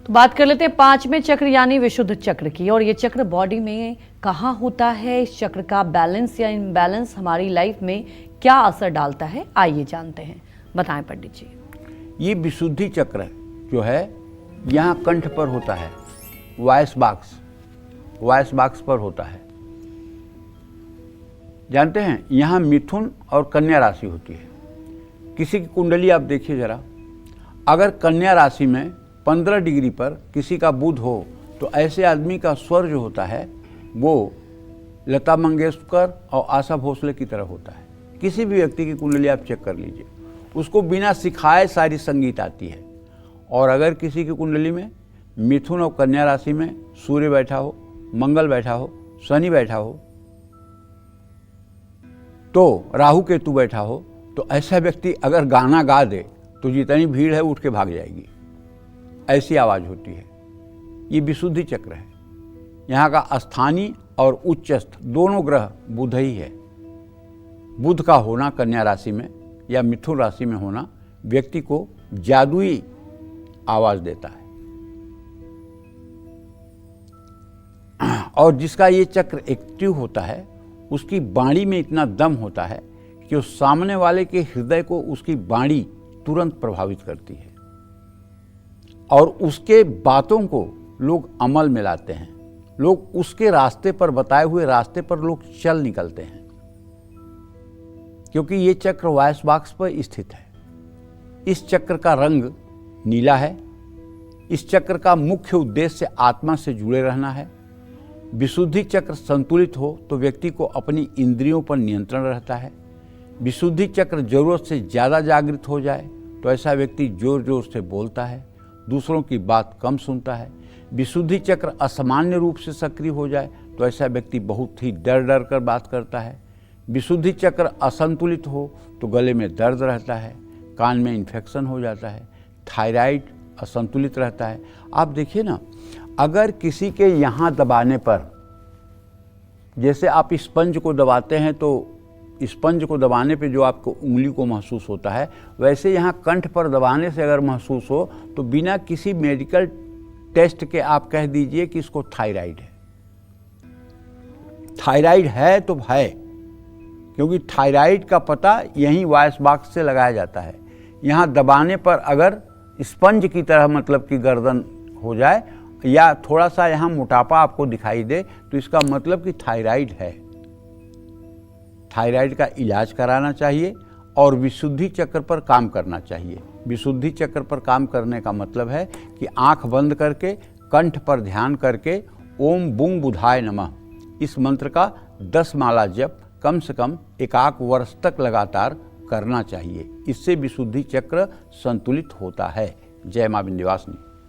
तो बात कर लेते हैं पांचवें चक्र यानी विशुद्ध चक्र की। और ये चक्र बॉडी में कहाँ होता है, इस चक्र का बैलेंस या इम्बैलेंस हमारी लाइफ में क्या असर डालता है, आइए जानते हैं। बताएं पंडित जी। ये विशुद्धि चक्र जो है यहाँ कंठ पर होता है, वॉइस बॉक्स पर होता है। जानते हैं यहाँ मिथुन और कन्या राशि होती है। किसी की कुंडली आप देखिए जरा, अगर कन्या राशि में 15 डिग्री पर किसी का बुध हो तो ऐसे आदमी का स्वर जो होता है वो लता मंगेशकर और आशा भोसले की तरह होता है। किसी भी व्यक्ति की कुंडली आप चेक कर लीजिए, उसको बिना सिखाए सारी संगीत आती है। और अगर किसी की कुंडली में मिथुन और कन्या राशि में सूर्य बैठा हो, मंगल बैठा हो, शनि बैठा हो, तो राहु केतु बैठा हो, तो ऐसा व्यक्ति अगर गाना गा दे तो जितनी भीड़ है उठ के भाग जाएगी, ऐसी आवाज़ होती है। ये विशुद्धि चक्र है। यहाँ का स्थानीय और उच्चस्थ दोनों ग्रह बुध ही है। बुध का होना कन्या राशि में या मिथुन राशि में होना व्यक्ति को जादुई आवाज़ देता है। और जिसका ये चक्र एक्टिव होता है उसकी वाणी में इतना दम होता है कि उस सामने वाले के हृदय को उसकी वाणी तुरंत प्रभावित करती है और उसके बातों को लोग अमल में लाते हैं। लोग उसके रास्ते पर, बताए हुए रास्ते पर लोग चल निकलते हैं, क्योंकि ये चक्र वॉइस बॉक्स पर स्थित है। इस चक्र का रंग नीला है। इस चक्र का मुख्य उद्देश्य आत्मा से जुड़े रहना है। विशुद्धि चक्र संतुलित हो तो व्यक्ति को अपनी इंद्रियों पर नियंत्रण रहता है। विशुद्धि चक्र जरूरत से ज़्यादा जागृत हो जाए तो ऐसा व्यक्ति जोर जोर से बोलता है, दूसरों की बात कम सुनता है। विशुद्धि चक्र असामान्य रूप से सक्रिय हो जाए तो ऐसा व्यक्ति बहुत ही डर डर कर बात करता है। विशुद्धि चक्र असंतुलित हो तो गले में दर्द रहता है, कान में इन्फेक्शन हो जाता है, थायराइड असंतुलित रहता है। आप देखिए ना, अगर किसी के यहाँ दबाने पर, जैसे आप स्पंज को दबाते हैं तो स्पंज को दबाने पे जो आपको उंगली को महसूस होता है, वैसे यहाँ कंठ पर दबाने से अगर महसूस हो तो बिना किसी मेडिकल टेस्ट के आप कह दीजिए कि इसको थायराइड है। थायराइड है तो है, क्योंकि थायराइड का पता यहीं वॉइस बॉक्स से लगाया जाता है। यहाँ दबाने पर अगर स्पंज की तरह मतलब कि गर्दन हो जाए या थोड़ा सा यहाँ मोटापा आपको दिखाई दे तो इसका मतलब कि थायराइड है। थायराइड का इलाज कराना चाहिए और विशुद्धि चक्र पर काम करना चाहिए। विशुद्धि चक्र पर काम करने का मतलब है कि आंख बंद करके कंठ पर ध्यान करके ओम बुंग बुधाय नमः इस मंत्र का 10 माला जप कम से कम 1 वर्ष तक लगातार करना चाहिए। इससे विशुद्धि चक्र संतुलित होता है। जय मां विंध्यवासिनी।